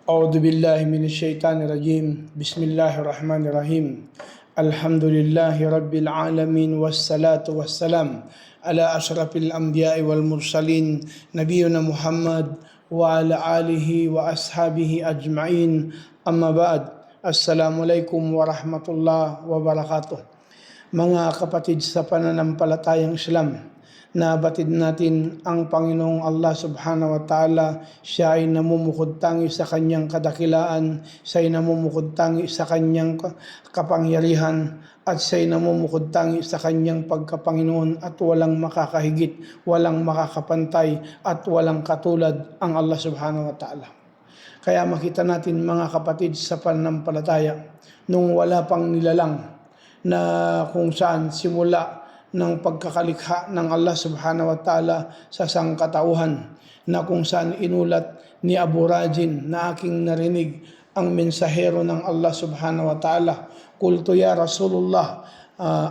أعوذ بالله من الشيطان الرجيم بسم الله الرحمن الرحيم الحمد لله رب العالمين والصلاة والسلام على أشرف الأنبياء والمرسلين نبينا محمد وعلى آله وأصحابه أجمعين أما بعد السلام عليكم ورحمة الله وبركاته. Mga kapatid sa pananampalatayang Islam, nabatid natin ang Panginoong Allah subhanahu wa ta'ala. Siya ay namumukod tangi sa kanyang kadakilaan, siya ay namumukod tangi sa kanyang kapangyarihan, at siya ay namumukod tangi sa kanyang pagkapanginoon, at walang makakahigit, walang makakapantay, at walang katulad ang Allah subhanahu wa ta'ala. Kaya makita natin mga kapatid sa pananampalataya, nung wala pang nilalang, na kung saan simula ng pagkakalikha ng Allah subhanahu wa ta'ala sa sangkatauhan, na kung saan inulat ni Abu Rajin na aking narinig ang mensahero ng Allah subhanahu wa ta'ala. Qultu ya Rasulullah,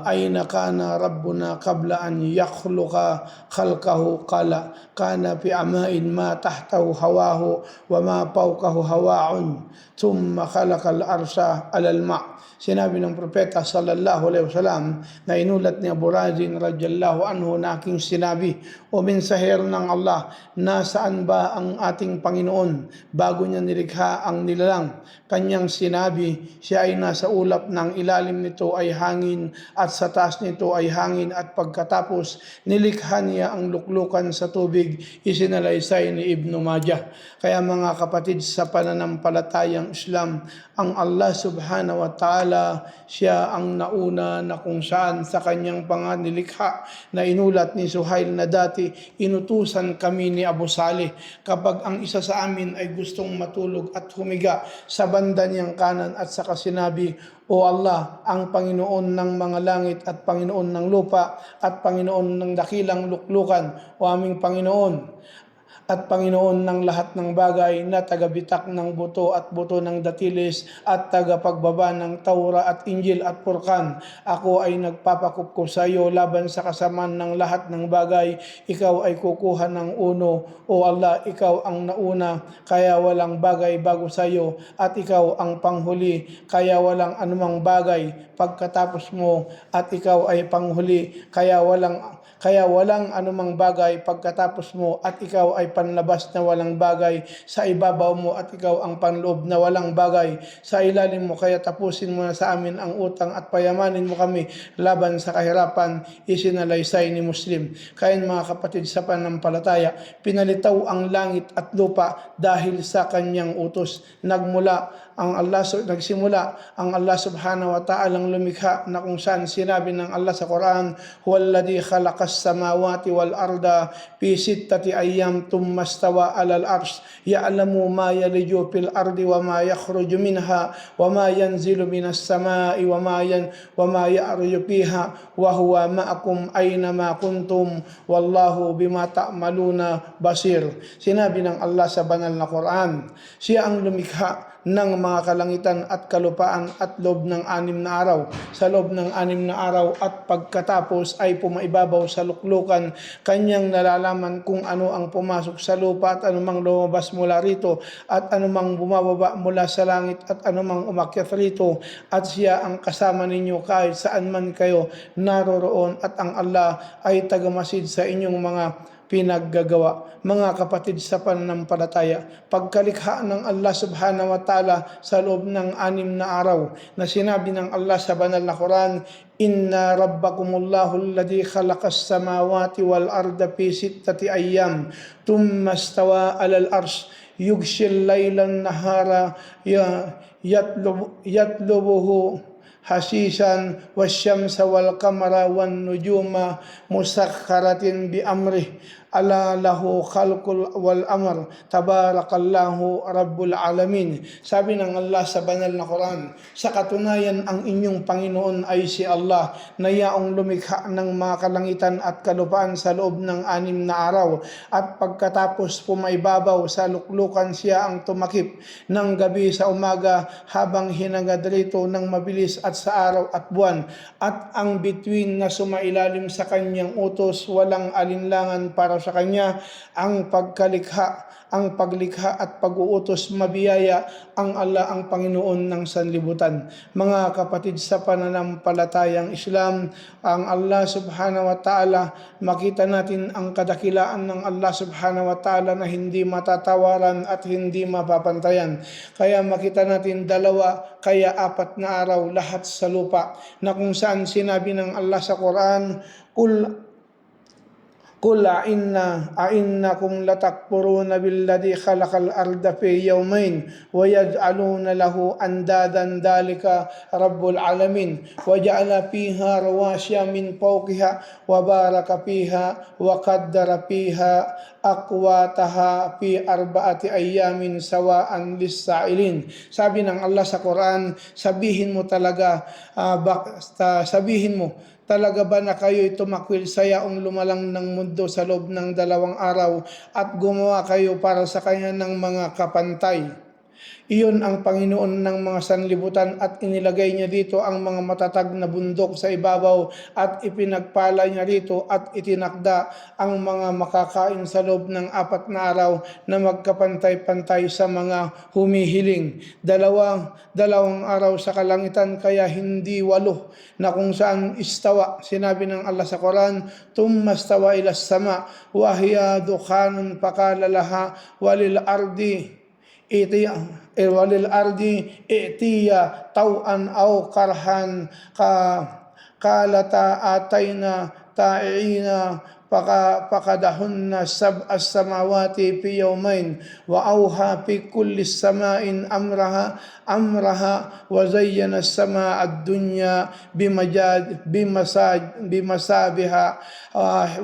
aina kana rabbuna qabla an yakhluqa khalqahu? Qala kana fi amain ma tahtahu hawahu wa ma fawqahu hawaun thumma khalaqa al-arsha alal ma'. Sinabi ng propeta sallallahu alaihi wasallam na inulat ni Abu Rajin radhiyallahu anhu na aking sinabi, o mensahero ng Allah, nasaan ba ang ating Panginoon bago niya nilikha ang nilalang? Kanyang sinabi, siya ay nasa ulap ng ilalim nito ay hangin, at sa taas nito ay hangin, at pagkatapos nilikha niya ang luklukan sa tubig. Isinalaysay ni Ibn Majah. Kaya mga kapatid sa pananampalatayang Islam, ang Allah subhanahu wa ta'ala, siya ang nauna na kung saan sa kanyang panganilikha na inulat ni Suhail na dati, inutusan kami ni Abu Saleh kapag ang isa sa amin ay gustong matulog at humiga sa banda niyang kanan, at saka sinabi, o Allah, ang Panginoon ng mga langit at Panginoon ng lupa at Panginoon ng dakilang luklukan, o aming Panginoon at Panginoon ng lahat ng bagay, na tagabitak ng buto at buto ng datilis, at tagapagbaba ng Taura at Injil at Furqan. Ako ay nagpapakupkup sa iyo laban sa kasamaan ng lahat ng bagay. Ikaw ay kukuha ng uno, o Allah, ikaw ang nauna, kaya walang bagay bago sa iyo, at ikaw ang panghuli, kaya walang anumang bagay pagkatapos mo, at ikaw ay panghuli, kaya walang anumang bagay pagkatapos mo, at ikaw ay panlabas na walang bagay sa ibabaw mo, at ikaw ang panloob na walang bagay sa ilalim mo. Kaya tapusin mo na sa amin ang utang at payamanin mo kami laban sa kahirapan. Isinalaysay ni Muslim. Kaya mga kapatid sa pananampalataya, pinalitaw ang langit at lupa dahil sa kanyang utos. Nagsimula ang Allah subhanahu wa ta'ala ang lumikha, na kung saan sinabi ng Allah sa Quran, huwalladhi khalaqas samawati wal arda fi sittati ayyam thumma stawa alal arsh ya'lamu ma yaliju fil ardi wa ma yakhruju minha wa ma yanzilu minas samai wa ma ya'ruju fiha wa huwa ma'akum aina ma kuntum wallahu bima ta'maluna basir. Sinabi ng Allah sa banal na Quran, siya ang lumikha ng mga kalangitan at kalupaan at loob ng 6 na araw. Sa loob ng 6 na araw at pagkatapos ay pumaibabaw sa luklukan. Kanyang nalalaman kung ano ang pumasok sa lupa at anumang lumabas mula rito, at anumang bumababa mula sa langit at anumang umakyat rito, at siya ang kasama ninyo kahit saan man kayo naroroon, at ang Allah ay tagamasid sa inyong mga pinaggagawa. Mga kapatid sa pananampalataya, pagkalikha ng Allah subhanahu wa ta'ala sa loob ng 6 na araw, na sinabi ng Allah sa banal na Quran, inna rabbakumullahu alladhi khalaqas samawati wal arda fi sittati ayyam thumma stawa alal arsh yughshil laylan nahara yatlubuhu hasisan wasyamsa wal qamara wan nujuma musakhkharatin bi amrih ala lahu khalqul wal amr tabarakallahu rabbul alamin. Sabi ng Allah sa banal na Quran, sa katunayan ang inyong Panginoon ay si Allah, na yaong lumikha ng mga kalangitan at kalupaan sa loob ng 6 na araw, at pagkatapos pumaibabaw sa luklukan, siya ang tumakip ng gabi sa umaga habang hinagad rito ng mabilis at sa araw at buwan, at ang bituin na sumailalim sa kanyang utos, walang alinlangan para sa Kanya ang pagkalikha, ang paglikha at pag-uutos, mabiyaya ang Allah ang Panginoon ng sanlibutan. Mga kapatid sa pananampalatayang Islam, ang Allah subhanahu wa ta'ala, makita natin ang kadakilaan ng Allah subhanahu wa ta'ala na hindi matatawaran at hindi mapapantayan. Kaya makita natin 2 kaya 4 na araw lahat sa lupa, na kung saan sinabi ng Allah sa Quran, Qul a'innakum latakfuruna billadhi khalaqal arda fi yawmayn wa yaj'aluna lahu andadan dhalika rabbul alamin wa ja'ala fiha rawasya min fawqiha wa baraka fiha wa qaddara fiha aqwataha fi 4 ayyamin sawa'an lis-sa'ilin. Sabi ng Allah sa Quran, sabihin mo talaga ba na kayo'y tumakwil sa yaong lumalang ng mundo sa loob ng 2 araw at gumawa kayo para sa Kanya ng mga kapantay? Iyon ang Panginoon ng mga sanlibutan at inilagay niya dito ang mga matatag na bundok sa ibabaw at ipinagpala niya rito at itinakda ang mga makakain sa loob ng 4 na araw na magkapantay-pantay sa mga humihiling. Dalawang araw sa kalangitan, kaya hindi 8, na kung saan istawa. Sinabi ng Allah sa Quran, Tumma stawa ila sama wa hiya dukhanun faqala laha walil ardi i'tiya taw'an aw karhan qalata atayna ta'ina fakadahunna sab'as samawati fi yawmain wa awha fi kulli sama'in amraha wa zayyana as-samaa ad-dunya bimasabiha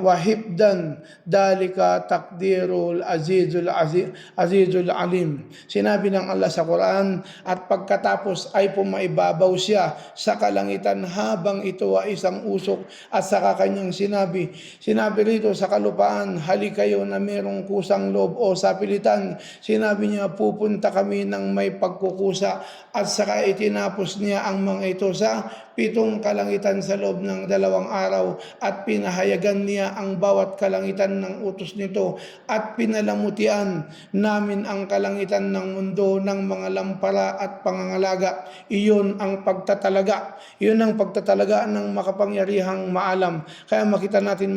wa hibdan dalika taqdirul azizul alim. Sinabi ng Allah sa Quran, at pagkatapos ay pumaibabaw siya sa kalangitan habang ito ay isang usok, at saka kanyang sinabi rito sa kalupaan, hali kayo na mayroong kusang loob o sapilitan. Sinabi niya, pupunta kami ng may pagkukusa, at saka itinapos niya ang mga ito sa 7 kalangitan sa loob ng 2 araw, at pinahayagan niya ang bawat kalangitan ng utos nito, at pinalamutian namin ang kalangitan ng mundo ng mga lampara at pangangalaga. Iyon ang pagtatalaga ng makapangyarihang maalam. Kaya makita natin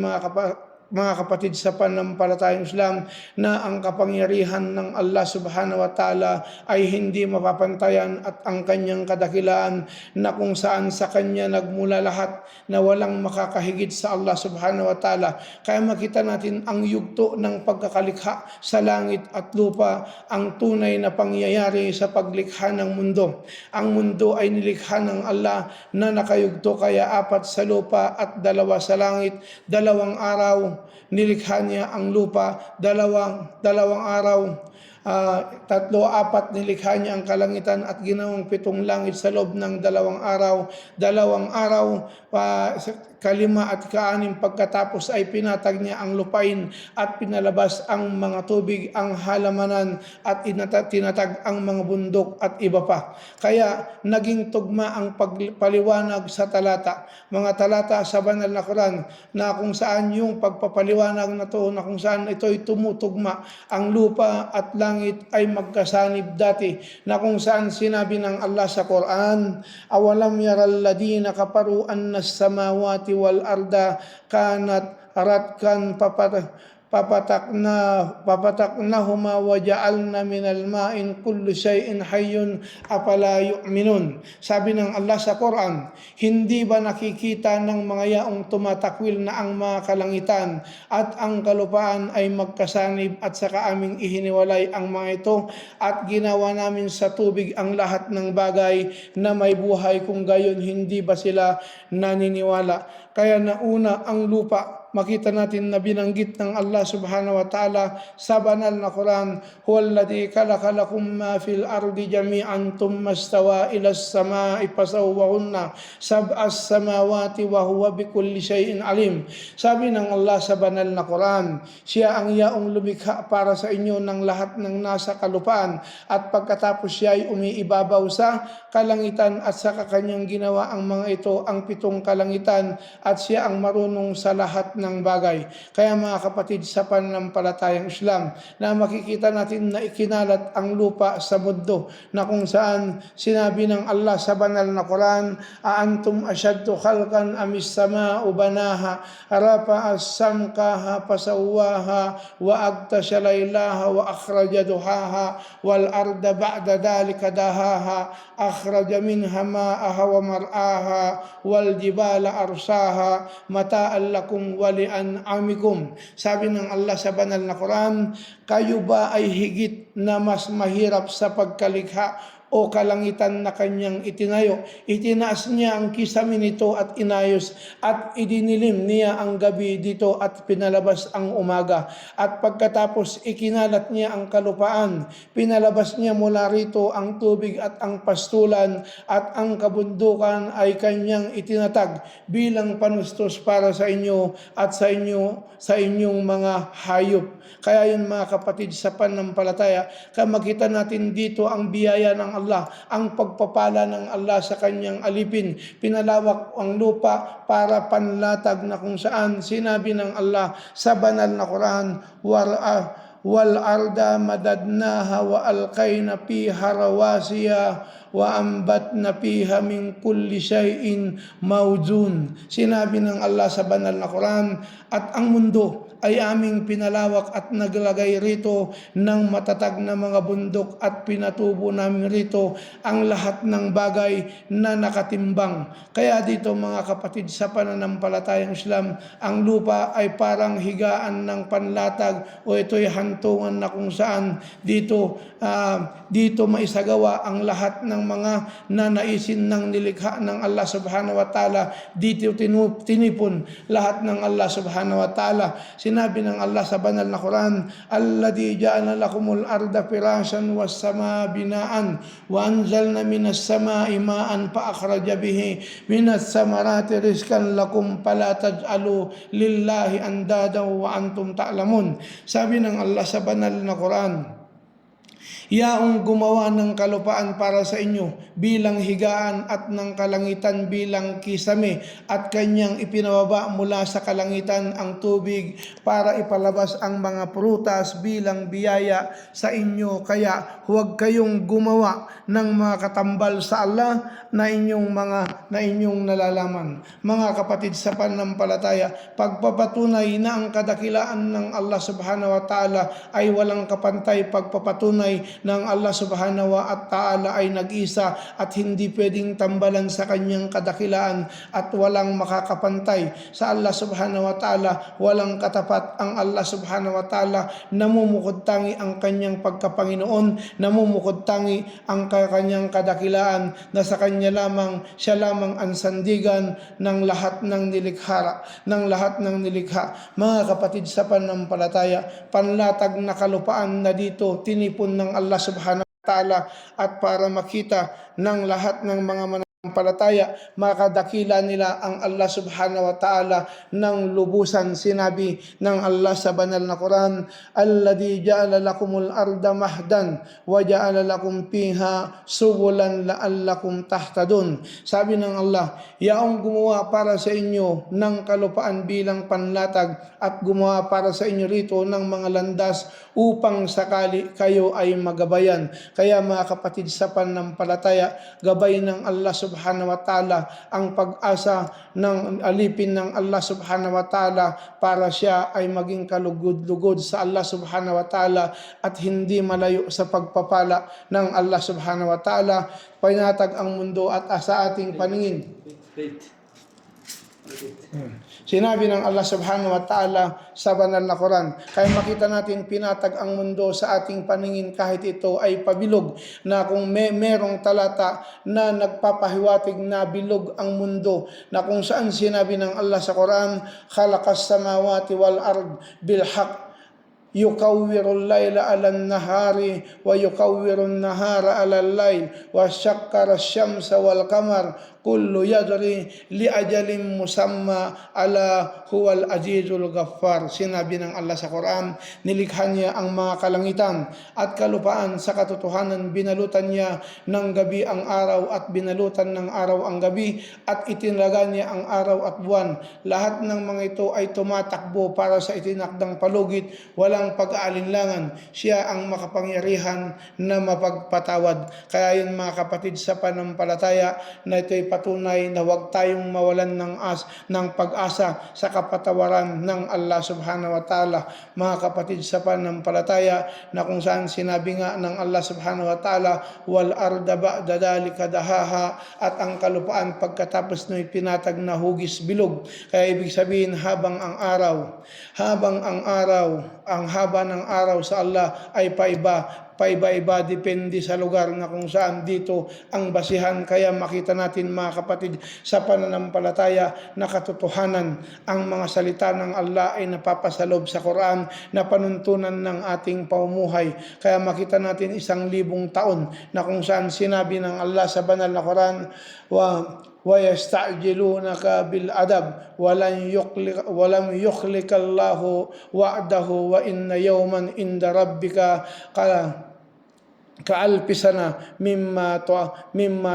mga kapatid sa pananampalatayang Islam na ang kapangyarihan ng Allah subhanahu wa ta'ala ay hindi mapapantayan, at ang kanyang kadakilaan na kung saan sa kanya nagmula lahat, na walang makakahigit sa Allah subhanahu wa ta'ala. Kaya makita natin ang yugto ng pagkakalikha sa langit at lupa, ang tunay na pangyayari sa paglikha ng mundo. Ang mundo ay nilikha ng Allah na nakayugto, kaya 4 sa lupa at 2 sa langit. 2 araw nilikha niya ang lupa, dalawang araw, 3, 4 nilikha niya ang kalangitan at ginawang 7 langit sa loob ng 2 araw. 2 araw, 5 at 6 pagkatapos ay pinatag niya ang lupain at pinalabas ang mga tubig, ang halamanan, at tinatag ang mga bundok at iba pa. Kaya naging tugma ang pagpaliwanag sa talata, mga talata sa banal na Quran, na kung saan yung pagpapaliwanag na to, na kung saan ito'y tumutugma, ang lupa at langit ay magkasanib dati, na kung saan sinabi ng Allah sa Quran, awalam yaral ladina kafaru anna samawati wal arda kanat ratkan papataknahuma wa ja'alna minal ma'in kullu shay'in hayyun afala yu'minun. Sabi ng Allah sa Quran, hindi ba nakikita ng mga yaong tumatakwil na ang mga kalangitan at ang kalupaan ay magkasanib, at saka aming ihiniwalay ang mga ito, at ginawa namin sa tubig ang lahat ng bagay na may buhay, kung gayon hindi ba sila naniniwala? Kaya nauna ang lupa, makita natin na binanggit ng Allah subhanahu wa ta'ala sa banal na Quran, huwalladhi khalaqalakum ma fil ardi jami'an thumma stawa ila as-samaa'i fasawwahunna sab'as samawati wa huwa bikulli shay'in alim. Sabi ng Allah sa banal na Quran, siya ang yaong lumikha para sa inyo ng lahat ng nasa kalupaan, at pagkatapos siya ay umiibabaw sa kalangitan, at sa kanyang ginawa ang mga ito, ang 7 kalangitan, at siya ang marunong sa lahat ng bagay. Kaya mga kapatid, sa pananampalatayang Islam, na makikita natin na ikinalat ang lupa sa mundo, na kung saan sinabi ng Allah sa banal na Quran, aantum asyaddu khalqan amis sama'u banaha rafa'a as-samkaha fasawwaha wa agtasha laylaha wa akhraja duhaha wal arda ba'da dhalika dahaha akhraja minha ma'aha wa mar'aha wal jibala arsaha mata'an lakum wa li'an'amikum. Sabi ng Allah sa banal na Quran, kayo ba ay higit na mas mahirap sa pagkalikha o kalangitan na kanyang itinayo? Itinaas niya ang kisame nito at inayos, at idinilim niya ang gabi dito at pinalabas ang umaga. At pagkatapos ikinalat niya ang kalupaan, pinalabas niya mula rito ang tubig at ang pastulan, at ang kabundukan ay kanyang itinatag bilang panustos para sa inyo at sa inyong mga hayop. Kaya yun mga kapatid, sa pananampalataya, kaya makita natin dito ang biyaya ng Allah, ang pagpapala ng Allah sa kanyang alipin. Pinalawak ang lupa para panlatag, na kung saan sinabi ng Allah sa banal na Quran, wal arda madadnaha wa alqayna fiha rawasiya wa ambatna fiha min kulli shay'in mawzun. Sinabi ng Allah sa banal na Quran, at ang mundo ay aming pinalawak at naglagay rito ng matatag na mga bundok, at pinatubo namin rito ang lahat ng bagay na nakatimbang. Kaya dito mga kapatid, sa pananampalatayang Islam, ang lupa ay parang higaan ng panlatag, o ito'y hantungan na kung saan dito maisagawa ang lahat ng mga nanaisin ng nilikha ng Allah subhanahu wa ta'ala. Dito tinipon lahat ng Allah subhanahu wa ta'ala. Sinabi ng Allah sa banal na Quran, alladhi ja'ala lakumul arda firashan was samaa binaan wa anzalna minas samaa'i ma'an fa akhraja bihi minas samarati rizqan lakum fala taj'alu lillahi andadan wa antum ta'lamun. Sabi ng Allah sa banal na Quran, yaong gumawa ng kalupaan para sa inyo bilang higaan at ng kalangitan bilang kisame, at kanyang ipinababa mula sa kalangitan ang tubig para ipalabas ang mga prutas bilang biyaya sa inyo. Kaya huwag kayong gumawa ng mga katambal sa Allah na inyong nalalaman. Mga kapatid, sa pananampalataya, pagpapatunay na ang kadakilaan ng Allah subhanahu wa ta'ala ay walang kapantay, pagpapatunay ng Allah subhanahu wa ta'ala ay nag-isa at hindi pwedeng tambalan sa kanyang kadakilaan, at walang makakapantay sa Allah subhanahu wa ta'ala, walang katapat ang Allah subhanahu wa ta'ala. Namumukod tangi ang kanyang pagkapanginoon, namumukod tangi ang kanyang kadakilaan, na sa kanya lamang, siya lamang ang sandigan ng lahat ng nilikha. Mga kapatid, sa pananampalataya, panlatag na kalupaan na dito tinipon ng Allah subhanahu wa ta'ala, at para makita ng lahat ng mga mananampalataya, makadakila nila ang Allah subhanahu wa ta'ala ng lubusan. Sinabi ng Allah sa banal na Quran, alladhi ja'ala lakumul arda mahdan wa ja'ala lakum fiha subulan la'allakum tahtadun. Sabi ng Allah, yaong gumawa para sa inyo ng kalupaan bilang panlatag, at gumawa para sa inyo rito ng mga landas upang sakali kayo ay magabayan. Kaya mga kapatid, sa pananampalataya, gabay ng Allah subhanahu wa ta'ala ang pag-asa ng alipin ng Allah subhanahu wa ta'ala, para siya ay maging kalugod-lugod sa Allah subhanahu wa ta'ala at hindi malayo sa pagpapala ng Allah subhanahu wa ta'ala. Pinatag ang mundo at sa ating paningin. Sinabi ng Allah subhanahu wa ta'ala sa banal na Quran, kaya makita natin pinatag ang mundo sa ating paningin, kahit ito ay pabilog, na kung merong talata na nagpapahiwatig na bilog ang mundo, na kung saan sinabi ng Allah sa Quran, khalaqas samawati wal ard bil haqq yukawwirul layla 'alan nahari wa yukawwirun nahara 'alal layl wa syakkara asy-syamsa wal qamar kullu yajri li ajalin musamma ala huwal azizul ghaffar. Sinabi ng Allah sa Quran, nilikha niya ang mga kalangitan at kalupaan sa katotohanan, binalutan niya ng gabi ang araw at binalutan ng araw ang gabi at itinalaga niya ang araw at buwan. Lahat ng mga ito ay tumatakbo para sa itinakdang palugit, walang pag-aalinlangan. Siya ang makapangyarihan na mapagpatawad. Kaya yun mga kapatid sa panampalataya, na ito'y patunay na huwag tayong mawalan ng pag-asa sa kapatawaran ng Allah subhanahu wa ta'ala. Mga kapatid sa panampalataya, na kung saan sinabi nga ng Allah subhanahu wa ta'ala, wal arda ba'da dalika dahaha, at ang kalupaan pagkatapos na'y pinatag na hugis bilog. Kaya ibig sabihin, ang haba ng araw sa Allah ay paiba-iba, depende sa lugar na kung saan dito ang basihan. Kaya makita natin mga kapatid sa pananampalataya na katotohanan, ang mga salita ng Allah ay napapasalob sa Quran na panuntunan ng ating pamumuhay. Kaya makita natin 1,000 taon na kung saan sinabi ng Allah sa banal na Quran, وَيَسْتَعْجِلُونَكَ بِالْعَذَابِ وَلَمْ يُخْلِفِ اللَّهُ وَعْدَهُ وَإِنَّ يَوْمًا عِندَ رَبِّكَ kaalpi sana mimma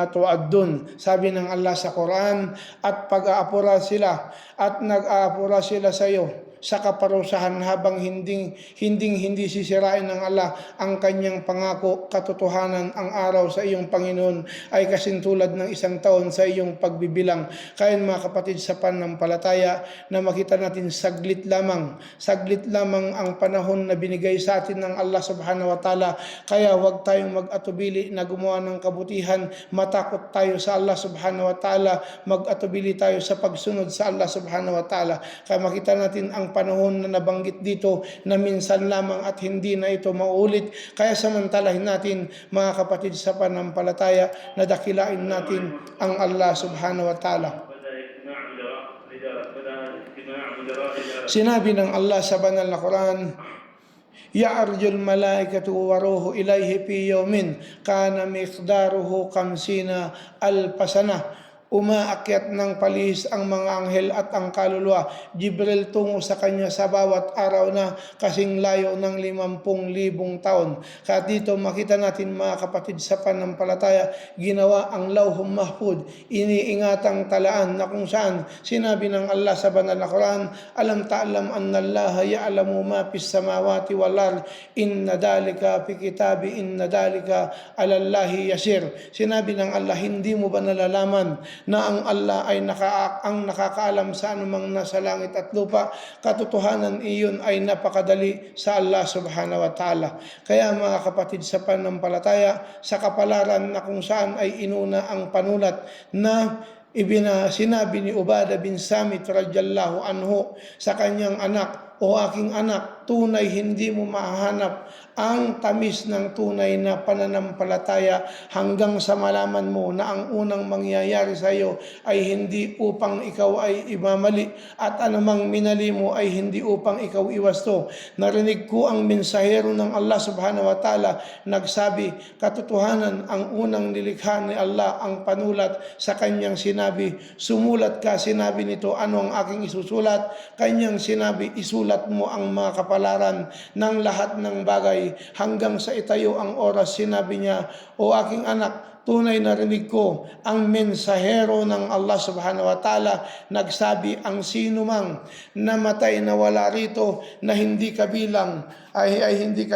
tu'addun. Sabi ng Allah sa Quran, at pag-aapura sila at nag-aapura sila sa iyo sa kaparusahan habang hindi sisirain ng Allah ang kanyang pangako. Katotohanan, ang araw sa iyong Panginoon ay kasintulad ng 1 taon sa iyong pagbibilang. Kaya mga kapatid sa pananampalataya, na makita natin saglit lamang ang panahon na binigay sa atin ng Allah subhanahu wa ta'ala. Kaya huwag tayong mag-atubili na gumawa ng kabutihan, matakot tayo sa Allah subhanahu wa ta'ala, mag-atubili tayo sa pagsunod sa Allah subhanahu wa ta'ala. Kaya makita natin ang panahon na nabanggit dito na minsan lamang at hindi na ito maulit. Kaya samantalahin natin mga kapatid sa pananampalataya na dakilain natin ang Allah subhanahu wa ta'ala. Sinabi ng Allah sa banal na Quran, ya'rujul malaikatu wa ruhu ilayhi fi yawmin kana miqdaruhu 50 alpasana. Umaakyat ng palihis ang mga anghel at ang kaluluwa, Jibril, tungo sa kanya sa bawat araw na kasing layo ng 50,000 taon. Kaya dito makita natin mga kapatid sa pananampalataya, ginawa ang Lauhul Mahfuz, iniingatang talaan na kung saan sinabi ng Allah sa banal na Quran, alam ta'lam anna Allah ya'lamu ma fis samawati wal ard inna dalika fi kitabi inna dalika 'ala Allahi yasir. Sinabi ng Allah, hindi mo ba nalalaman na ang Allah ay nakakaalam sa anumang nasa langit at lupa? Katotohanan, iyon ay napakadali sa Allah subhanahu wa ta'ala. Kaya mga kapatid sa pananampalataya, sa kapalaran na kung saan ay inuna ang panulat na sinabi ni Ubadah bin Samit radhiyallahu anhu sa kanyang anak, o aking anak, tunay hindi mo mahahanap ang tamis ng tunay na pananampalataya hanggang sa malaman mo na ang unang mangyayari sa iyo ay hindi upang ikaw ay imamali at anumang minali mo ay hindi upang ikaw iwasto. Narinig ko ang mensahero ng Allah subhanahu wa ta'ala nagsabi, katotohanan, ang unang nilikha ni Allah ang panulat sa kanyang sinabi, sumulat ka. Sinabi nito, ano ang aking isusulat? Kanyang sinabi, isulat mo ang mga kapalaran ng lahat ng bagay hanggang sa itayo ang oras. Sinabi niya, o aking anak, tunay narinig ko ang mensahero ng Allah subhanahu wa ta'ala nagsabi, ang sino mang namatay na wala rito na hindi kabilang ay hindi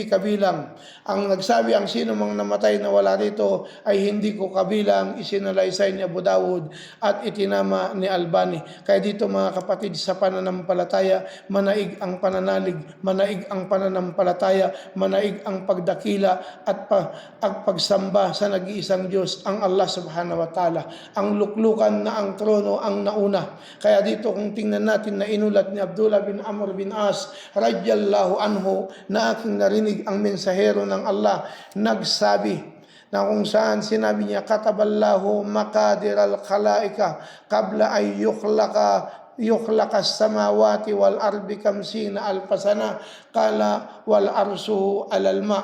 kabilang. Ang nagsabi, ang sino mang namatay na wala rito ay hindi ko kabilang, isinalaysay ni Abu Dawud at itinama ni Albani. Kaya dito mga kapatid sa pananampalataya, manaig ang pananalig, manaig ang pananampalataya, manaig ang pagdakila at pagsamba sa nag-iisang Diyos, ang Allah subhanahu wa ta'ala. Ang luklukan na ang trono ang nauna. Kaya dito kung tingnan natin na inulat ni Abdullah bin Amr bin As radhiyallahu anhu na aking narinig ang mensahero ng Allah nagsabi, na kung saan sinabi niya, kataballahu maqadir al-khalaika qabla ay yukhlaka yukhlaqas samawati wal ardi kamsina alpasana qala wal arsuhu alal ma.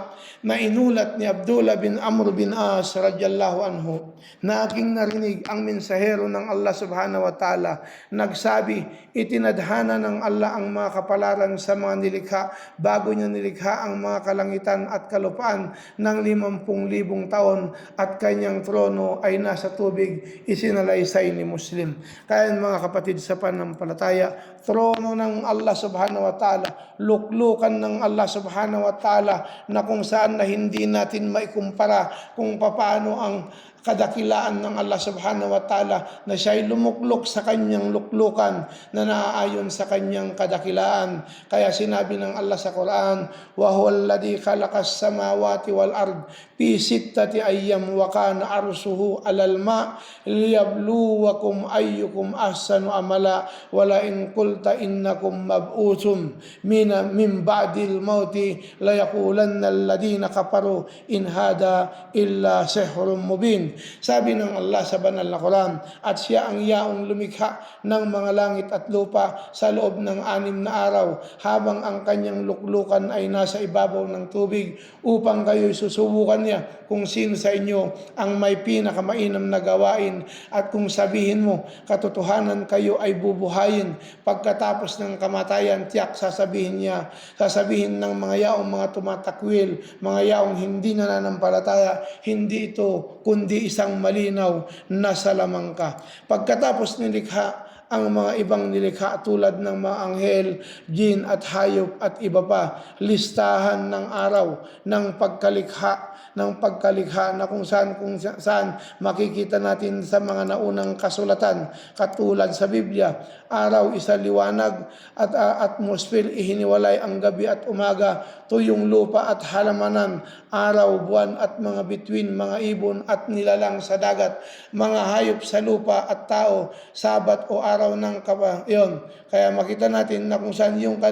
Na inulat ni Abdullah bin Amr bin As radiyallahu anhu na aking narinig ang mensahero ng Allah subhanahu wa ta'ala nagsabi, itinadhana ng Allah ang mga kapalaran sa mga nilikha bago niya nilikha ang mga kalangitan at kalupaan ng 50,000 taon at kanyang trono ay nasa tubig, isinalaysay ni Muslim. Kaya mga kapatid sa panampalataya, trono ng Allah subhanahu wa ta'ala, luklukan ng Allah subhanahu wa ta'ala na kung saan na hindi natin maikumpara kung paano ang kadakilaan ng Allah subhanahu wa ta'ala na siya'y lumuklok sa kanyang luklukan na naaayon sa kanyang kadakilaan. Kaya sinabi ng Allah sa Quran, wa huwal ladzi khalaqas samawati wal ard fi sittati ayyam wa kana arsuhu alal ma liyabluwakum ayyukum ahsanu amala wala in qulta innakum mab'uthum min ba'dil mauti la yaqulanna alladhina kafaru in hada illa sihrun mubin. Sabi ng Allah sa banal na Quran, at siya ang yaong lumikha ng mga langit at lupa sa loob ng 6 na araw habang ang kanyang luklukan ay nasa ibabaw ng tubig upang kayo'y susubukan niya kung sino sa inyo ang may pinakamainam na gawain at kung sabihin mo katotohanan kayo ay bubuhayin pagkatapos ng kamatayan, tiyak sasabihin ng mga yaong mga tumatakwil, mga yaong hindi nananampalataya, hindi ito kundi isang malinaw na salamangka. Pagkatapos nilikha ang mga ibang nilikha tulad ng mga anghel, jin at hayop at iba pa, listahan ng araw ng pagkalikha na kung saan makikita natin sa mga naunang kasulatan katulad sa Biblia, araw isa liwanag at atmosphere ihiniwalay ang gabi at umaga, tuyong lupa at halamanan, araw, buwan at mga bituin, mga ibon at nilalang sa dagat, mga hayop sa lupa at tao, sabat o araw ng kabayon. Kaya makita natin na kung saan yung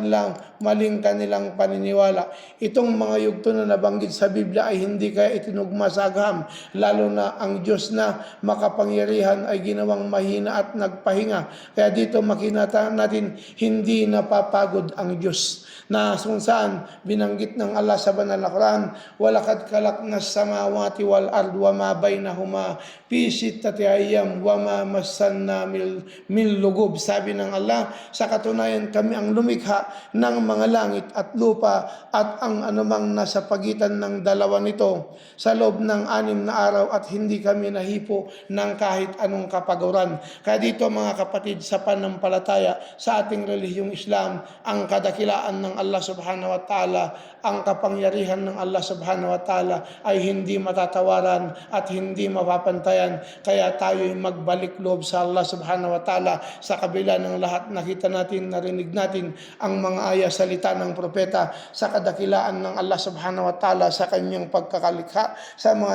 maling kanilang paniniwala. Itong mga yugto na nabanggit sa Biblia ay hindi kaya itinugma sa agham, lalo na ang Diyos na makapangyarihan ay ginawang mahina at nagpahinga. Kaya dito makita natin hindi napapagod ang Diyos, na kung saan binanggit ng Allah sa banal na Quran, walakad kalaknas samawati wal ard wa ma bainahuma fi sittati ayyam wa ma massanna min lugub. Sabi ng Allah, sa katunayan kami ang lumikha ng mga langit at lupa at ang anumang nasa pagitan ng dalawa nito sa loob ng 6 na araw at hindi kami nahipo ng kahit anong kapaguran. Kaya dito mga kapatid sa panampalataya sa ating relihiyong Islam, ang kadakilaan ng Allah subhanahu wa ta'ala, ang kapangyarihan ng Allah subhanahu wa ta'ala ay hindi matatawaran at hindi mapapantayan. Kaya tayo'y magbalik loob sa Allah subhanahu wa ta'ala sa kabila ng lahat nakita natin, narinig natin ang mga aya salita ng propeta sa kadakilaan ng Allah subhanahu wa ta'ala sa kanyang pagkakalikha sa mga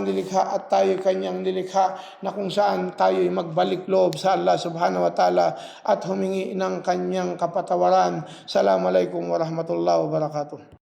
nilikha at tayo kanyang nilikha na kung saan tayo'y magbalik loob sa Allah subhanahu wa ta'ala at humingi ng kanyang kapatawaran. Assalamualaikum warahmatullahi wabarakatuh.